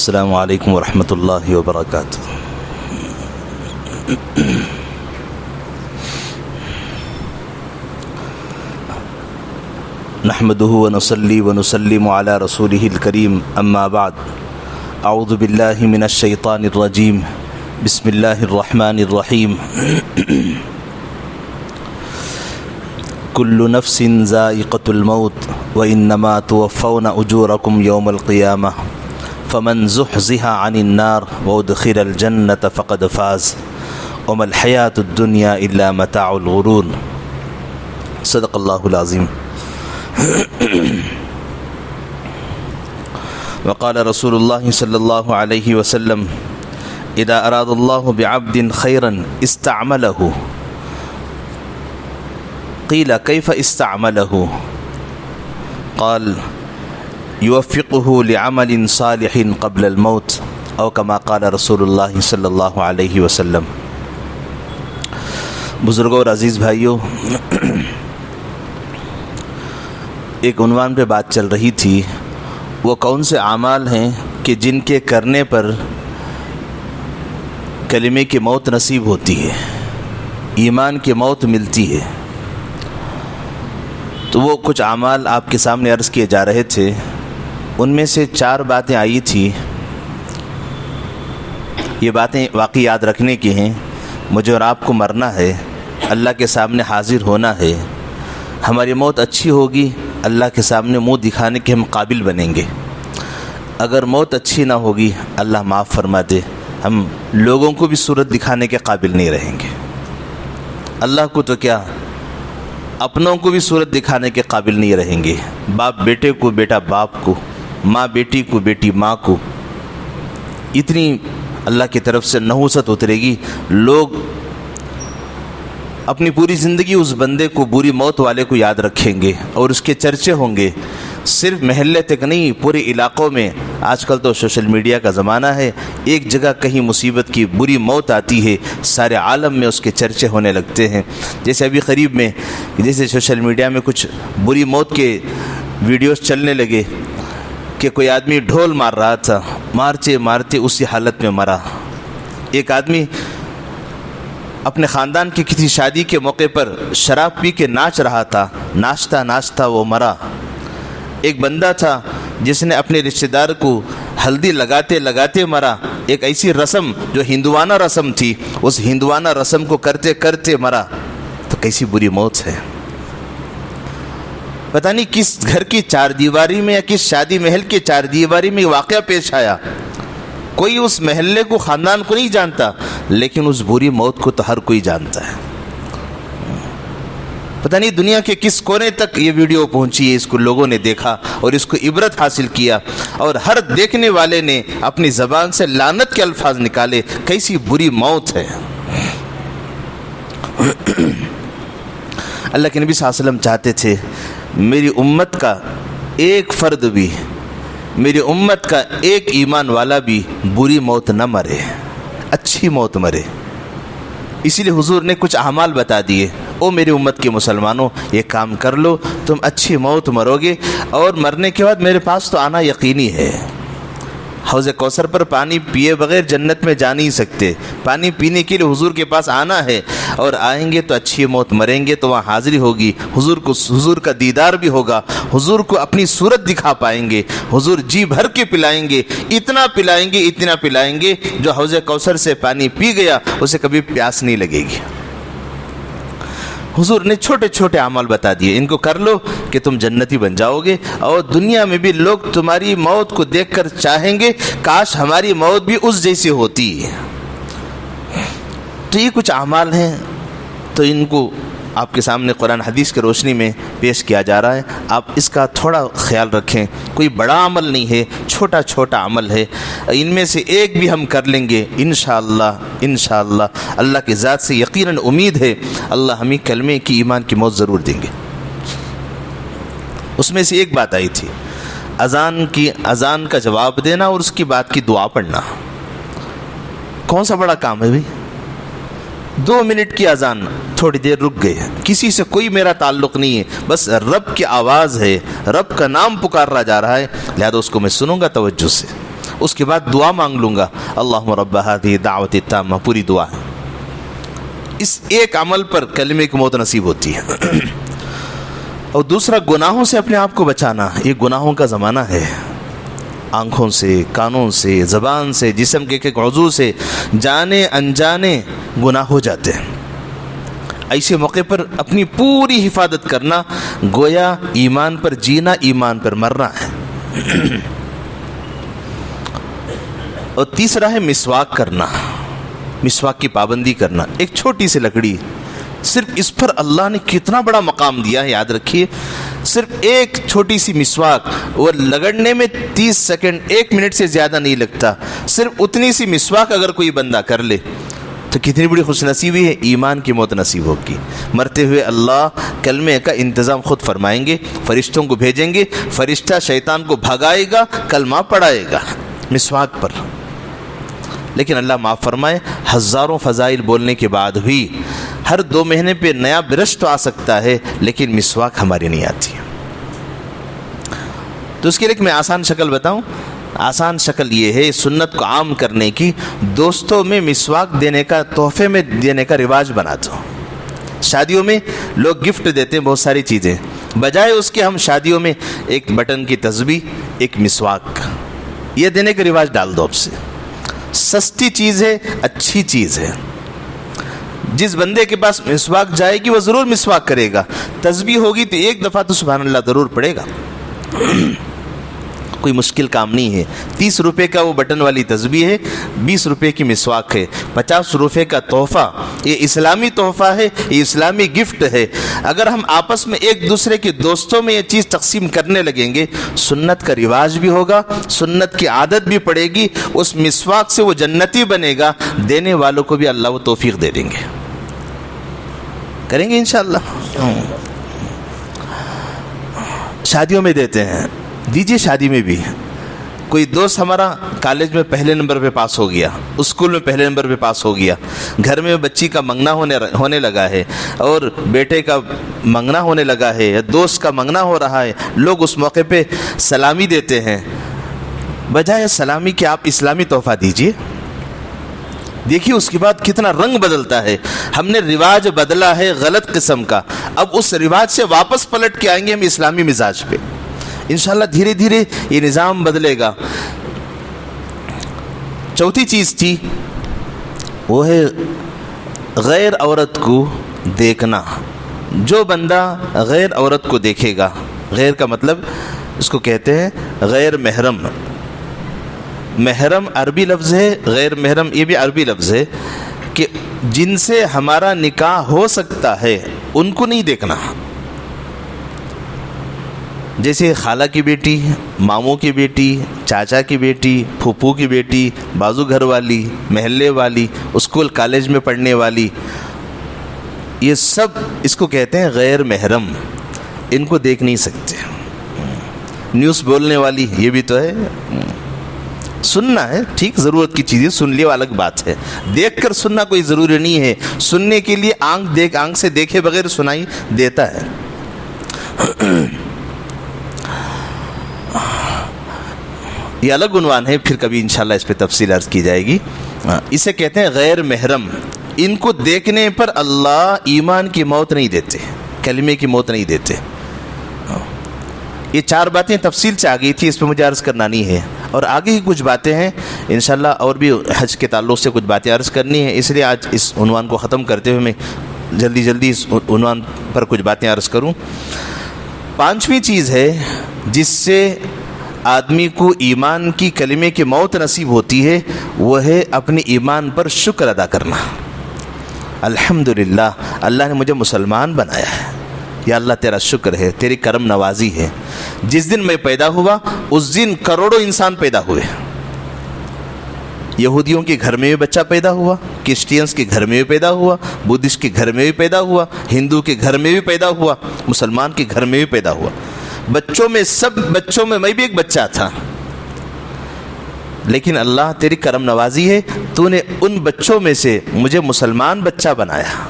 السلام علیکم ورحمۃ اللہ وبرکاتہ۔ نحمده ونصلي ونسلم على رسوله الكريم اما بعد اعوذ باللہ من الشیطان الرجیم بسم اللہ الرحمن الرحیم كل نفس ذائقة الموت وإنما توفون أجوركم يوم القيامة فمن زحزح عن النار وأدخل الجنة فقد فاز وما الحياة الدنيا إلا متاع الغرور۔ صدق اللہ العظیم۔ وقال رسول اللہ صلی اللہ علیہ وسلم اذا اراد اللہ بعبد خيرا استعمله قیل کیف استعمله قال یوفقه لعمل صالح قبل الموت او کما قال رسول اللہ صلی اللہ علیہ وسلم۔ بزرگوں اور عزیز بھائیوں، ایک عنوان پہ بات چل رہی تھی، وہ کون سے اعمال ہیں کہ جن کے کرنے پر کلمے کی موت نصیب ہوتی ہے، ایمان کی موت ملتی ہے۔ تو وہ کچھ اعمال آپ کے سامنے عرض کیے جا رہے تھے، ان میں سے 4 باتیں آئی تھی۔ یہ باتیں واقعی یاد رکھنے کی ہیں۔ مجھے اور آپ کو مرنا ہے، اللہ کے سامنے حاضر ہونا ہے۔ ہماری موت اچھی ہوگی، اللہ کے سامنے منہ دکھانے کے ہم قابل بنیں گے۔ اگر موت اچھی نہ ہوگی، اللہ معاف فرما دے، ہم لوگوں کو بھی صورت دکھانے کے قابل نہیں رہیں گے۔ اللہ کو تو کیا، اپنوں کو بھی صورت دکھانے کے قابل نہیں رہیں گے۔ باپ بیٹے کو، بیٹا باپ کو، ماں بیٹی کو، بیٹی ماں کو، اتنی اللہ کی طرف سے نحوست اترے گی، لوگ اپنی پوری زندگی اس بندے کو، بری موت والے کو یاد رکھیں گے اور اس کے چرچے ہوں گے، صرف محلے تک نہیں، پورے علاقوں میں۔ آج کل تو سوشل میڈیا کا زمانہ ہے، ایک جگہ کہیں مصیبت کی بری موت آتی ہے، سارے عالم میں اس کے چرچے ہونے لگتے ہیں۔ جیسے ابھی قریب میں جیسے سوشل میڈیا میں کچھ بری موت کے ویڈیوز چلنے لگے کہ کوئی آدمی ڈھول مار رہا تھا، مارتے مارتے اسی حالت میں مرا۔ ایک آدمی اپنے خاندان کی کسی شادی کے موقع پر شراب پی کے ناچ رہا تھا، ناچتا ناچتا وہ مرا۔ ایک بندہ تھا جس نے اپنے رشتہ دار کو ہلدی لگاتے لگاتے مرا۔ ایک ایسی رسم جو ہندوانہ رسم تھی، اس ہندوانہ رسم کو کرتے کرتے مرا۔ تو کیسی بری موت ہے۔ پتہ نہیں کس گھر کی 4 دیواری میں یا کس شادی محل کے 4 دیواری میں واقعہ پیش آیا۔ کوئی اس محلے کو، خاندان کو نہیں جانتا، لیکن اس بری موت کو تو ہر کوئی جانتا ہے۔ پتہ نہیں دنیا کے کس کونے تک یہ ویڈیو پہنچی ہے، اس کو لوگوں نے دیکھا اور اس کو عبرت حاصل کیا، اور ہر دیکھنے والے نے اپنی زبان سے لعنت کے الفاظ نکالے۔ کیسی بری موت ہے۔ اللہ کے نبی صلی اللہ علیہ وسلم چاہتے تھے میری امت کا ایک فرد بھی، میری امت کا ایک ایمان والا بھی بری موت نہ مرے، اچھی موت مرے۔ اسی لیے حضور نے کچھ اعمال بتا دیے، او میری امت کے مسلمانوں، یہ کام کر لو، تم اچھی موت مرو گے، اور مرنے کے بعد میرے پاس تو آنا یقینی ہے۔ حوض کوثر پر پانی پیے بغیر جنت میں جا نہیں سکتے۔ پانی پینے کے لیے حضور کے پاس آنا ہے، اور آئیں گے تو اچھی موت مریں گے تو وہاں حاضری ہوگی، حضور کا دیدار بھی ہوگا، حضور کو اپنی صورت دکھا پائیں گے، حضور جی بھر کے پلائیں گے، اتنا پلائیں گے جو حوض کوثر سے پانی پی گیا اسے کبھی پیاس نہیں لگے گی۔ حضور نے چھوٹے چھوٹے اعمال بتا دیے، ان کو کر لو کہ تم جنتی بن جاؤ گے، اور دنیا میں بھی لوگ تمہاری موت کو دیکھ کر چاہیں گے کاش ہماری موت بھی اس جیسی ہوتی۔ تو یہ کچھ اعمال ہیں، تو ان کو آپ کے سامنے قرآن حدیث کے روشنی میں پیش کیا جا رہا ہے۔ آپ اس کا تھوڑا خیال رکھیں، کوئی بڑا عمل نہیں ہے، چھوٹا چھوٹا عمل ہے۔ ان میں سے ایک بھی ہم کر لیں گے انشاءاللہ اللہ کی ذات سے یقیناً امید ہے اللہ ہمیں کلمے کی، ایمان کی موت ضرور دیں گے۔ اس میں سے ایک بات آئی تھی، اذان کا جواب دینا اور اس کی بات کی دعا پڑھنا۔ کون سا بڑا کام ہے بھائی؟ 2 منٹ کی اذان، تھوڑی دیر رک گئے، کسی سے کوئی میرا تعلق نہیں ہے، بس رب کی آواز ہے، رب کا نام پکارا جا رہا ہے، لہذا اس کو میں سنوں گا توجہ سے، اس کے بعد دعا مانگ لوں گا، اللہم رب ہذہ دعوت التامہ، پوری دعا ہے۔ اس ایک عمل پر کلمے کی موت نصیب ہوتی ہے۔ اور دوسرا گناہوں سے اپنے آپ کو بچانا، یہ گناہوں کا زمانہ ہے، آنکھوں سے، کانوں سے، زبان سے، جسم کے ایک عضو سے جانے انجانے گناہ ہو جاتے ہیں۔ ایسے موقع پر اپنی پوری حفاظت کرنا، گویا ایمان پر جینا، ایمان پر مرنا ہے۔ اور تیسرا ہے مسواک کرنا، مسواک کی پابندی کرنا۔ ایک چھوٹی سی لکڑی، صرف اس پر اللہ نے کتنا بڑا مقام دیا ہے، یاد رکھیے۔ صرف ایک چھوٹی سی مسواک، وہ لگڑنے میں 30 سیکنڈ، 1 منٹ سے زیادہ نہیں لگتا۔ صرف اتنی سی مسواک اگر کوئی بندہ کر لے تو کتنی بڑی خوش نصیبی ہے، ایمان کی موت نصیب ہوگی۔ مرتے ہوئے اللہ کلمے کا انتظام خود فرمائیں گے، فرشتوں کو بھیجیں گے، فرشتہ شیطان کو بھگائے گا، کلمہ پڑھائے گا مسواک پر۔ لیکن اللہ معاف فرمائے، ہزاروں فضائل بولنے کے بعد بھی ہر 2 مہینے پہ نیا برش تو آ سکتا ہے، لیکن مسواک ہماری نہیں آتی۔ تو اس کے لیے میں آسان شکل بتاؤں۔ آسان شکل یہ ہے سنت کو عام کرنے کی، دوستوں میں مسواک دینے کا، تحفے میں دینے کا رواج بنا دو۔ شادیوں میں لوگ گفٹ دیتے ہیں بہت ساری چیزیں، بجائے اس کے ہم شادیوں میں ایک بٹن کی تسبیح، ایک مسواک، یہ دینے کا رواج ڈال دو۔ اب سے سستی چیز ہے، اچھی چیز ہے۔ جس بندے کے پاس مسواک جائے گی وہ ضرور مسواک کرے گا، تسبیح ہوگی تو ایک دفعہ تو سبحان اللہ ضرور پڑے گا۔ کوئی مشکل کام نہیں ہے۔ 30 روپے کا وہ بٹن والی تسبیح ہے، 20 روپے کی مسواک ہے، 50 روپے کا تحفہ، یہ اسلامی تحفہ ہے، یہ اسلامی گفٹ ہے۔ اگر ہم آپس میں ایک دوسرے کے دوستوں میں یہ چیز تقسیم کرنے لگیں گے، سنت کا رواج بھی ہوگا، سنت کی عادت بھی پڑے گی، اس مسواک سے وہ جنتی بنے گا، دینے والوں کو بھی اللہ وہ توفیق دے دیں گے۔ کریں گے انشاءاللہ۔ شادیوں میں دیتے ہیں، دیجیے۔ شادی میں بھی کوئی دوست ہمارا کالج میں پہلے نمبر پہ پاس ہو گیا، اسکول میں پہلے نمبر پہ پاس ہو گیا، گھر میں بچی کا منگنا ہونے لگا ہے، اور بیٹے کا منگنا ہونے لگا ہے، یا دوست کا منگنا ہو رہا ہے، لوگ اس موقع پہ سلامی دیتے ہیں۔ بجائے سلامی کہ آپ اسلامی تحفہ دیجیے۔ دیکھیے اس کے بعد کتنا رنگ بدلتا ہے۔ ہم نے رواج بدلا ہے غلط قسم کا، اب اس رواج سے واپس پلٹ کے آئیں گے ہم اسلامی مزاج پہ، انشاءاللہ دھیرے دھیرے یہ نظام بدلے گا۔ چوتھی چیز تھی وہ ہے غیر عورت کو دیکھنا۔ جو بندہ غیر عورت کو دیکھے گا، غیر کا مطلب اس کو کہتے ہیں غیر محرم۔ محرم عربی لفظ ہے، غیر محرم یہ بھی عربی لفظ ہے، کہ جن سے ہمارا نکاح ہو سکتا ہے ان کو نہیں دیکھنا۔ جیسے خالہ کی بیٹی، ماموں کی بیٹی، چاچا کی بیٹی، پھوپھو کی بیٹی، بازو گھر والی، محلے والی، اسکول کالج میں پڑھنے والی، یہ سب اس کو کہتے ہیں غیر محرم، ان کو دیکھ نہیں سکتے۔ نیوز بولنے والی یہ بھی تو ہے، سننا ہے ٹھیک، ضرورت کی چیزیں سن لیے الگ بات ہے، دیکھ کر سننا کوئی ضروری نہیں ہے۔ سننے کے لیے آنکھ سے دیکھے بغیر سنائی دیتا ہے۔ یہ الگ عنوان ہے، پھر کبھی انشاءاللہ اس پہ تفصیل عرض کی جائے گی۔ اسے کہتے ہیں غیر محرم۔ ان کو دیکھنے پر اللہ ایمان کی موت نہیں دیتے، کلمے کی موت نہیں دیتے۔ یہ 4 باتیں تفصیل سے آ گئی تھی، اس پہ مجھے عرض کرنا نہیں ہے، اور آگے ہی کچھ باتیں ہیں انشاءاللہ، اور بھی حج کے تعلق سے کچھ باتیں عرض کرنی ہیں، اس لیے آج اس عنوان کو ختم کرتے ہوئے میں جلدی اس عنوان پر کچھ باتیں عرض کروں۔ 5ویں چیز ہے جس سے آدمی کو ایمان کی کلمے کی موت نصیب ہوتی ہے، وہ ہے اپنے ایمان پر شکر ادا کرنا۔ الحمدللہ اللہ نے مجھے مسلمان بنایا ہے، یا اللہ تیرا شکر ہے، تیری کرم نوازی ہے۔ جس دن میں پیدا ہوا اس دن کروڑوں انسان پیدا ہوئے، یہودیوں کے گھر میں بھی بچہ پیدا ہوا، کرسچینس کے گھر میں بھی پیدا ہوا، بدھسٹ کے گھر میں بھی پیدا ہوا، ہندو کے گھر میں بھی پیدا ہوا، مسلمان کے گھر میں بھی پیدا ہوا۔ بچوں میں سب بچوں میں بھی ایک بچہ تھا، لیکن اللہ تیری کرم نوازی ہے، تو نے ان بچوں میں سے مجھے مسلمان بچہ بنایا،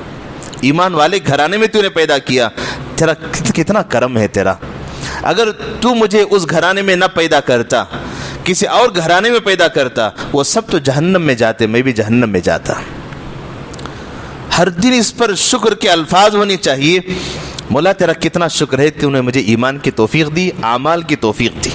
ایمان والے گھرانے میں تو نے پیدا کیا، تیرا کتنا کرم ہے تیرا۔ اگر تو مجھے اس گھرانے میں نہ پیدا کرتا، کسی اور گھرانے میں پیدا کرتا، وہ سب تو جہنم میں جاتے، میں بھی جہنم میں جاتا۔ ہر دن اس پر شکر کے الفاظ ہونے چاہیے، مولا تیرا کتنا شکر ہے تو نے مجھے ایمان کی توفیق دی، اعمال کی توفیق دی۔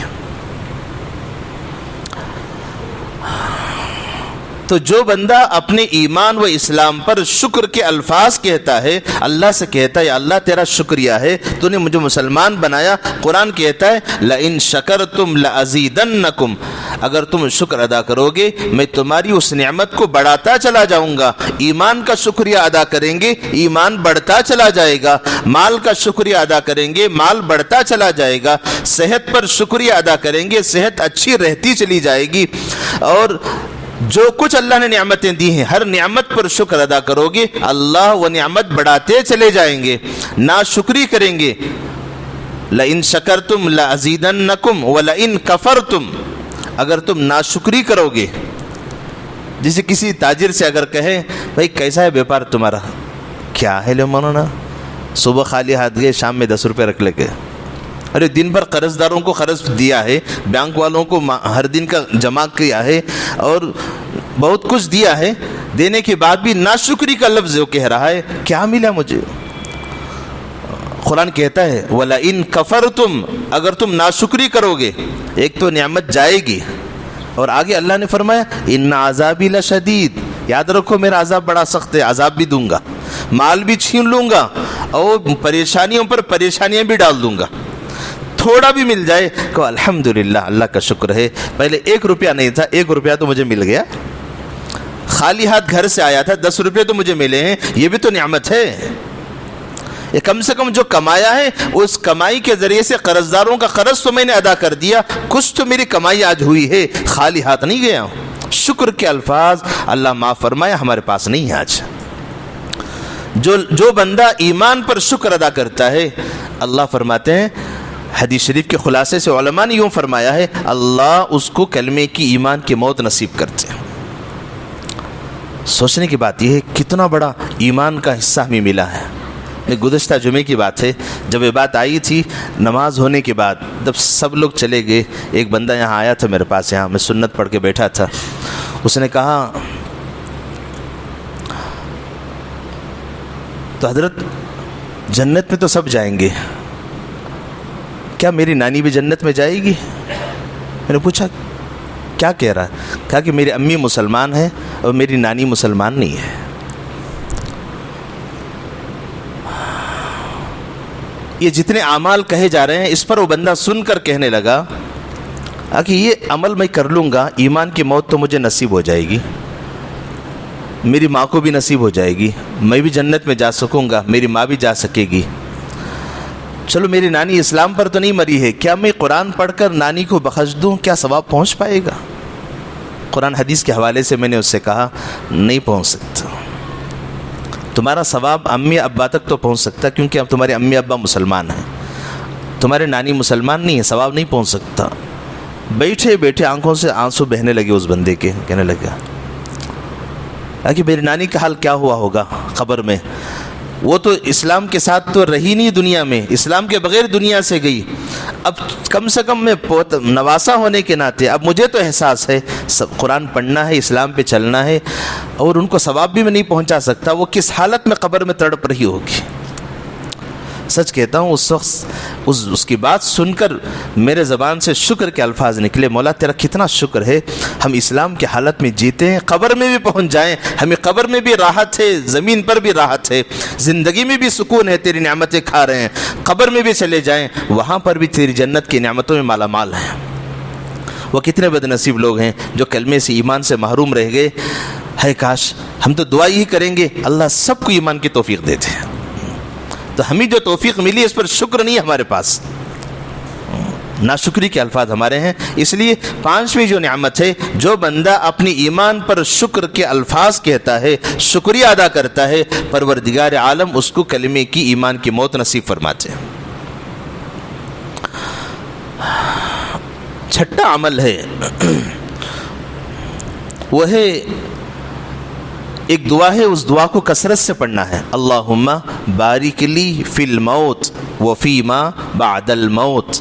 تو جو بندہ اپنے ایمان و اسلام پر شکر کے الفاظ کہتا ہے، اللہ سے کہتا ہے یا اللہ تیرا شکریہ ہے تو نے مجھے مسلمان بنایا۔ قرآن کہتا ہے لَإِن شَكَرْتُمْ لَأَزِيدَنَّكُمْ، اگر تم شکر ادا کرو گے میں تمہاری اس نعمت کو بڑھاتا چلا جاؤں گا۔ ایمان کا شکریہ ادا کریں گے، ایمان بڑھتا چلا جائے گا۔ مال کا شکریہ ادا کریں گے، مال بڑھتا چلا جائے گا۔ صحت پر شکریہ ادا کریں گے، صحت اچھی رہتی چلی جائے گی۔ اور جو کچھ اللہ نے نعمتیں دی ہیں، ہر نعمت پر شکر ادا کرو گے، اللہ وہ نعمت بڑھاتے چلے جائیں گے۔ ناشکری کریں گے، لَإِن شَكَرْتُمْ لَأَزِيدَنَّكُمْ وَلَإِن كَفَرْتُمْ، اگر تم ناشکری کرو گے، جسے کسی تاجر سے اگر کہیں بھائی کیسا ہے بیپار تمہارا، کیا ہے لے مولانا، صبح خالی ہاتھ گئے شام میں 10 روپے رکھ لے گئے، ارے دن بھر قرض داروں کو قرض دیا ہے، بینک والوں کو ہر دن کا جمع کیا ہے اور بہت کچھ دیا ہے، دینے کے بعد بھی ناشکری کا لفظ وہ کہہ رہا ہے، کیا ملا مجھے؟ قرآن کہتا ہے وَلَئِن كَفَرْتُمْ، اگر تم ناشکری کرو گے ایک تو نعمت جائے گی، اور آگے اللہ نے فرمایا إِنَّ عَذَابِي لَشَدِيدٌ، یاد رکھو میرا عذاب بڑا سخت ہے، عذاب بھی دوں گا، مال بھی چھین لوں گا اور پریشانیوں پر پریشانیاں بھی ڈال دوں گا۔ تھوڑا بھی مل جائے کہ الحمدللہ اللہ کا شکر ہے، پہلے 1 روپیہ نہیں تھا، 1 روپیہ تو مجھے مل گیا، خالی ہاتھ گھر سے آیا تھا، 10 روپے تو مجھے ملے ہیں، یہ بھی تو نعمت ہے۔ یہ کم سے کم جو کمایا ہے اس کمائی کے ذریعے سے قرض داروں کا قرض تو میں نے ادا کر دیا، کچھ تو میری کمائی آج ہوئی ہے، خالی ہاتھ نہیں گیا ہوں۔ شکر کے الفاظ اللہ معاف فرمایا ہمارے پاس نہیں ہے آج۔ جو بندہ ایمان پر شکر ادا کرتا ہے، اللہ فرماتے ہیں حدیث شریف کے خلاصے سے علماء نے یوں فرمایا ہے اللہ اس کو کلمے کی ایمان کی موت نصیب کرتے ہیں۔ سوچنے کی بات یہ ہے کتنا بڑا ایمان کا حصہ ہمیں ملا ہے۔ گزشتہ جمعے کی بات ہے، جب یہ بات آئی تھی نماز ہونے کے بعد، جب سب لوگ چلے گئے، ایک بندہ یہاں آیا تھا میرے پاس، یہاں میں سنت پڑھ کے بیٹھا تھا، اس نے کہا تو حضرت جنت میں تو سب جائیں گے، کیا میری نانی بھی جنت میں جائے گی؟ میں نے پوچھا کیا کہہ رہا ہے؟ کہا کہ میری امی مسلمان ہے اور میری نانی مسلمان نہیں ہے۔ یہ جتنے اعمال کہے جا رہے ہیں اس پر وہ بندہ سن کر کہنے لگا کہ یہ عمل میں کر لوں گا، ایمان کی موت تو مجھے نصیب ہو جائے گی، میری ماں کو بھی نصیب ہو جائے گی، میں بھی جنت میں جا سکوں گا، میری ماں بھی جا سکے گی۔ چلو میری نانی اسلام پر تو نہیں مری ہے، کیا میں قرآن پڑھ کر نانی کو بخش دوں، کیا ثواب پہنچ پائے گا؟ قرآن حدیث کے حوالے سے میں نے اس سے کہا نہیں پہنچ سکتا، تمہارا ثواب امی ابا تک تو پہنچ سکتا کیونکہ اب تمہارے امی ابا مسلمان ہیں، تمہارے نانی مسلمان نہیں ہے، ثواب نہیں پہنچ سکتا۔ بیٹھے بیٹھے آنکھوں سے آنسو بہنے لگے اس بندے کے، کہنے لگا کہ میری نانی کا حال کیا ہوا ہوگا قبر میں، وہ تو اسلام کے ساتھ تو رہی نہیں دنیا میں، اسلام کے بغیر دنیا سے گئی، اب کم سے کم میں نواسا ہونے کے ناطے اب مجھے تو احساس ہے قرآن پڑھنا ہے، اسلام پہ چلنا ہے، اور ان کو ثواب بھی میں نہیں پہنچا سکتا، وہ کس حالت میں قبر میں تڑپ رہی ہوگی۔ سچ کہتا ہوں اس وقت اس کی بات سن کر میرے زبان سے شکر کے الفاظ نکلے، مولا تیرا کتنا شکر ہے ہم اسلام کی حالت میں جیتے ہیں، قبر میں بھی پہنچ جائیں، ہمیں قبر میں بھی راحت ہے، زمین پر بھی راحت ہے، زندگی میں بھی سکون ہے، تیری نعمتیں کھا رہے ہیں، قبر میں بھی چلے جائیں وہاں پر بھی تیری جنت کی نعمتوں میں مالا مال ہیں۔ وہ کتنے بد نصیب لوگ ہیں جو کلمے سے ایمان سے محروم رہ گئے، ہے کاش ہم تو دعا ہی کریں گے اللہ سب کو ایمان کی توفیق دے دے، تو ہمیں جو توفیق ملی اس پر شکر نہیں ہمارے پاس، ناشکری کے الفاظ ہمارے ہیں۔ اس لیے 5ویں جو نعمت ہے، جو بندہ اپنی ایمان پر شکر کے الفاظ کہتا ہے، شکریہ ادا کرتا ہے، پروردگار عالم اس کو کلمے کی ایمان کی موت نصیب فرماتے ہیں۔ 6واں عمل ہے، وہ ہے ایک دعا ہے، اس دعا کو کثرت سے پڑھنا ہے، اللہم بارک لی فی الموت وفی ما بعد الموت۔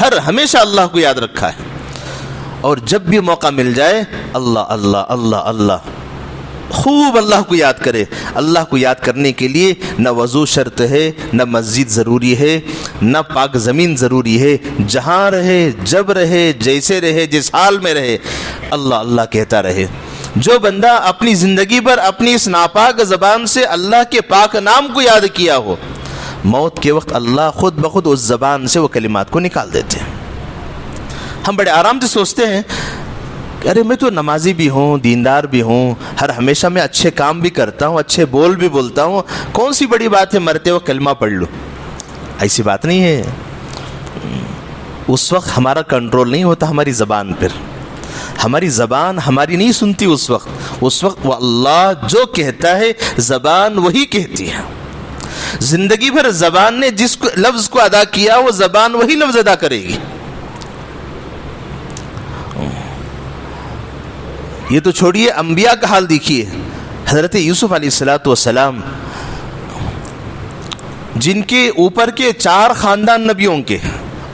ہر ہمیشہ اللہ کو یاد رکھا ہے، اور جب بھی موقع مل جائے اللہ اللہ اللہ اللہ، خوب اللہ کو یاد کرے۔ اللہ کو یاد کرنے کے لیے نہ وضو شرط ہے، نہ مسجد ضروری ہے، نہ پاک زمین ضروری ہے، جہاں رہے، جب رہے، جیسے رہے، جس حال میں رہے، اللہ اللہ کہتا رہے۔ جو بندہ اپنی زندگی پر اپنی اس ناپاک زبان سے اللہ کے پاک نام کو یاد کیا ہو، موت کے وقت اللہ خود بخود اس زبان سے وہ کلمات کو نکال دیتے ہیں۔ ہم بڑے آرام سے سوچتے ہیں کہ ارے میں تو نمازی بھی ہوں، دیندار بھی ہوں، ہر ہمیشہ میں اچھے کام بھی کرتا ہوں، اچھے بول بھی بولتا ہوں، کون سی بڑی بات ہے مرتے ہوئے کلمہ پڑھ لوں۔ ایسی بات نہیں ہے۔ اس وقت ہمارا کنٹرول نہیں ہوتا ہماری زبان پر، ہماری زبان ہماری نہیں سنتی اس وقت وہ اللہ جو کہتا ہے زبان وہی کہتی ہے۔ زندگی بھر زبان نے جس لفظ کو ادا کیا وہ زبان وہی لفظ ادا کرے گی۔ یہ تو چھوڑیے، انبیاء کا حال دیکھیے۔ حضرت یوسف علیہ السلام جن کے اوپر کے 4 خاندان نبیوں کے،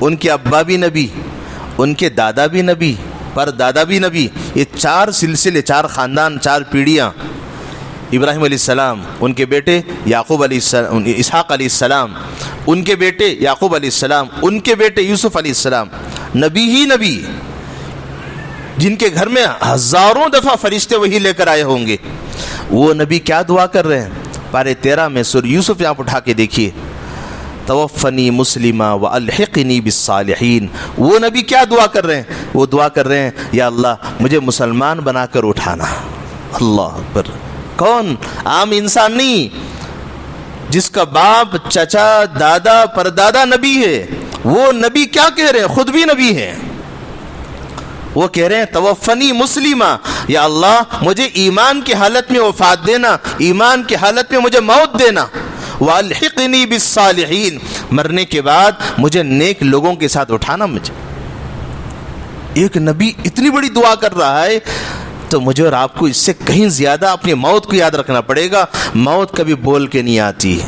ان کے ابا بھی نبی، ان کے دادا بھی نبی، پر دادا بھی نبی، یہ 4 سلسلے، 4 خاندان، 4 پیڑھیاں۔ ابراہیم علیہ السلام، ان کے بیٹے یعقوب علیہ السلام، اسحاق علیہ السلام، ان کے بیٹے یعقوب علیہ السلام، ان کے بیٹے یوسف علیہ السلام، نبی ہی نبی، جن کے گھر میں ہزاروں دفعہ فرشتے وہی لے کر آئے ہوں گے۔ وہ نبی کیا دعا کر رہے ہیں؟ پارے 13 میں سورہ یوسف یہاں اٹھا کے دیکھیے، توفنی مسلمہ والحقنی بالصالحین۔ وہ نبی کیا دعا کر رہے ہیں؟ وہ دعا کر رہے ہیں یا اللہ مجھے مسلمان بنا کر اٹھانا۔ اللہ اکبر۔ کون؟ عام انسان نہیں، جس کا باپ، چچا، دادا، پردادا نبی ہے، وہ نبی کیا کہہ رہے ہیں؟ خود بھی نبی ہے۔ وہ کہہ رہے ہیں توفنی مسلمہ، یا اللہ مجھے ایمان کی حالت میں وفات دینا، ایمان کی حالت میں مجھے موت دینا، والحقنی بالصالحین، مرنے کے بعد مجھے نیک لوگوں کے ساتھ اٹھانا۔ مجھے ایک نبی اتنی بڑی دعا کر رہا ہے تو مجھے اور آپ کو اس سے کہیں زیادہ اپنی موت کو یاد رکھنا پڑے گا۔ موت کبھی بول کے نہیں آتی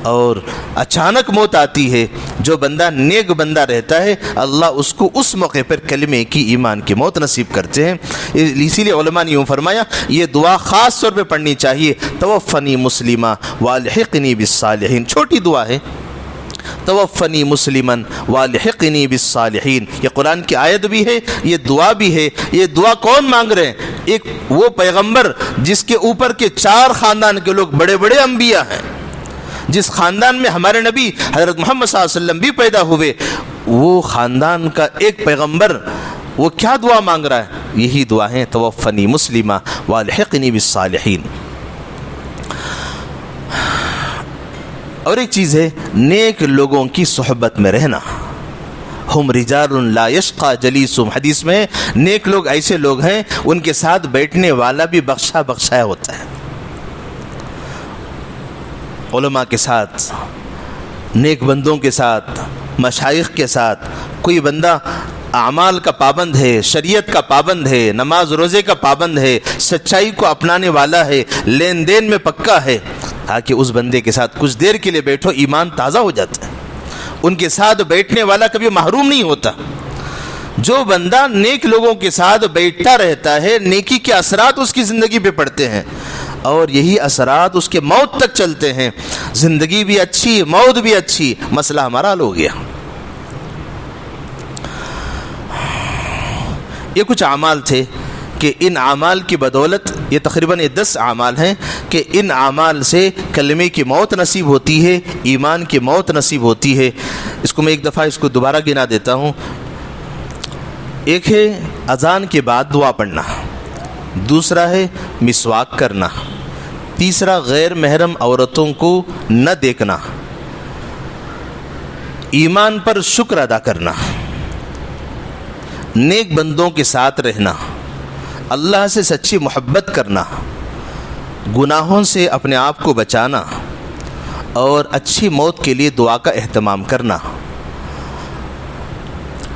اور اچانک موت آتی ہے۔ جو بندہ نیک بندہ رہتا ہے اللہ اس کو اس موقع پر کلمے کی، ایمان کی موت نصیب کرتے ہیں۔ اسی لیے علماء نے یوں فرمایا یہ دعا خاص طور پہ پڑھنی چاہیے، توفنی مسلمہ والحقنی بالصالحین۔ چھوٹی دعا ہے، توفنی مسلمن والحقنی بالصالحین، یہ قرآن کی آیت بھی ہے، یہ دعا بھی ہے۔ یہ دعا کون مانگ رہے ہیں؟ ایک وہ پیغمبر جس کے اوپر کے 4 خاندان کے لوگ بڑے بڑے انبیاء ہیں، جس خاندان میں ہمارے نبی حضرت محمد صلی اللہ علیہ وسلم بھی پیدا ہوئے، وہ خاندان کا ایک پیغمبر وہ کیا دعا مانگ رہا ہے؟ یہی دعا ہے، توفنی مسلمہ والحقنی بالصالحین۔ اور ایک چیز ہے نیک لوگوں کی صحبت میں رہنا۔ ہم رجال لا یشقى جلیسہم، حدیث میں نیک لوگ ایسے لوگ ہیں ان کے ساتھ بیٹھنے والا بھی بخشا بخشایا ہوتا ہے۔ علماء کے ساتھ، نیک بندوں کے ساتھ، مشائخ کے ساتھ، کوئی بندہ اعمال کا پابند ہے، شریعت کا پابند ہے، نماز روزے کا پابند ہے، سچائی کو اپنانے والا ہے، لین دین میں پکا ہے، تاکہ اس بندے کے ساتھ کچھ دیر کے لیے بیٹھو، ایمان تازہ ہو جاتا ہے۔ ان کے ساتھ بیٹھنے والا کبھی محروم نہیں ہوتا۔ جو بندہ نیک لوگوں کے ساتھ بیٹھتا رہتا ہے، نیکی کے اثرات اس کی زندگی پہ پڑتے ہیں، اور یہی اثرات اس کے موت تک چلتے ہیں۔ زندگی بھی اچھی، موت بھی اچھی، مسئلہ ہمارا حل ہو گیا۔ یہ کچھ اعمال تھے کہ ان اعمال کی بدولت، یہ تقریباً 10 اعمال ہیں کہ ان اعمال سے کلمے کی موت نصیب ہوتی ہے، ایمان کی موت نصیب ہوتی ہے۔ اس کو میں ایک دفعہ دوبارہ گنا دیتا ہوں۔ ایک ہے اذان کے بعد دعا پڑھنا، دوسرا ہے مسواک کرنا، تیسرا غیر محرم عورتوں کو نہ دیکھنا، ایمان پر شکر ادا کرنا، نیک بندوں کے ساتھ رہنا، اللہ سے سچی محبت کرنا، گناہوں سے اپنے آپ کو بچانا، اور اچھی موت کے لیے دعا کا اہتمام کرنا،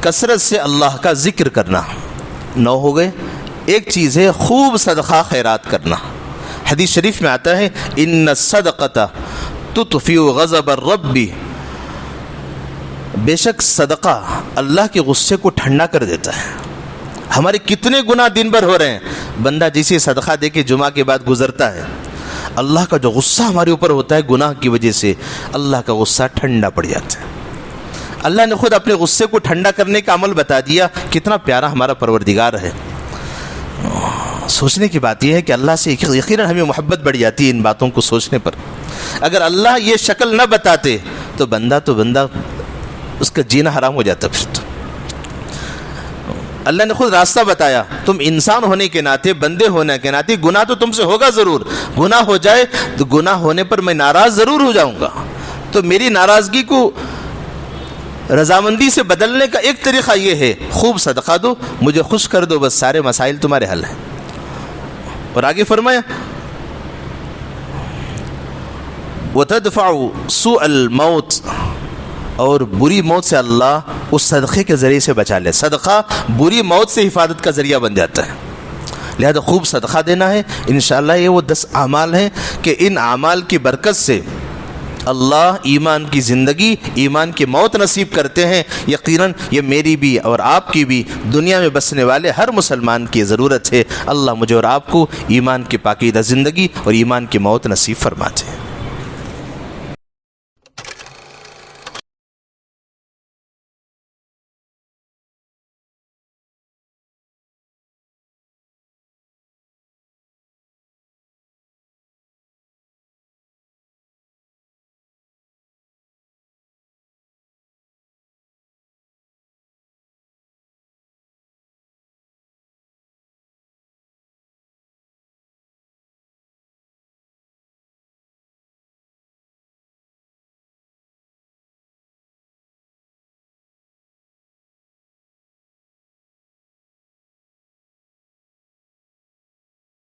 کثرت سے اللہ کا ذکر کرنا۔ 9 ہو گئے۔ ایک چیز ہے خوب صدقہ خیرات کرنا۔ حدیث شریف میں آتا ہے ان الصدقۃ تطفئ غضب الرب بے شک صدقہ اللہ کے غصے کو ٹھنڈا کر دیتا ہے. ہمارے کتنے گناہ دن بھر ہو رہے ہیں, بندہ جسے صدقہ دے کے جمعہ کے بعد گزرتا ہے, اللہ کا جو غصہ ہمارے اوپر ہوتا ہے گناہ کی وجہ سے, اللہ کا غصہ ٹھنڈا پڑ جاتا ہے. اللہ نے خود اپنے غصے کو ٹھنڈا کرنے کا عمل بتا دیا. کتنا پیارا ہمارا پروردگار ہے. سوچنے کی بات یہ ہے کہ اللہ سے یقیناً ہمیں محبت بڑھ جاتی ہے ان باتوں کو سوچنے پر. اگر اللہ یہ شکل نہ بتاتے تو بندہ اس کا جینا حرام ہو جاتا. پھر اللہ نے خود راستہ بتایا. تم انسان ہونے کے ناطے, بندے ہونے کے ناطے, گناہ تو تم سے ہوگا ضرور. گناہ ہو جائے تو گناہ ہونے پر میں ناراض ضرور ہو جاؤں گا. تو میری ناراضگی کو رضامندی سے بدلنے کا ایک طریقہ یہ ہے, خوب صدقہ دو, مجھے خوش کر دو, بس سارے مسائل تمہارے حل ہیں. اور آگے فرمایا وَتَدْفَعُ سُوءَ الْمَوْتِ, اور بری موت سے اللہ اس صدقے کے ذریعے سے بچا لے. صدقہ بری موت سے حفاظت کا ذریعہ بن جاتا ہے. لہذا خوب صدقہ دینا ہے. انشاءاللہ یہ وہ 10 اعمال ہیں کہ ان اعمال کی برکت سے اللہ ایمان کی زندگی, ایمان کی موت نصیب کرتے ہیں. یقیناً یہ میری بھی اور آپ کی بھی, دنیا میں بسنے والے ہر مسلمان کی ضرورت ہے. اللہ مجھے اور آپ کو ایمان کی پاکیزہ زندگی اور ایمان کی موت نصیب فرماتے ہیں.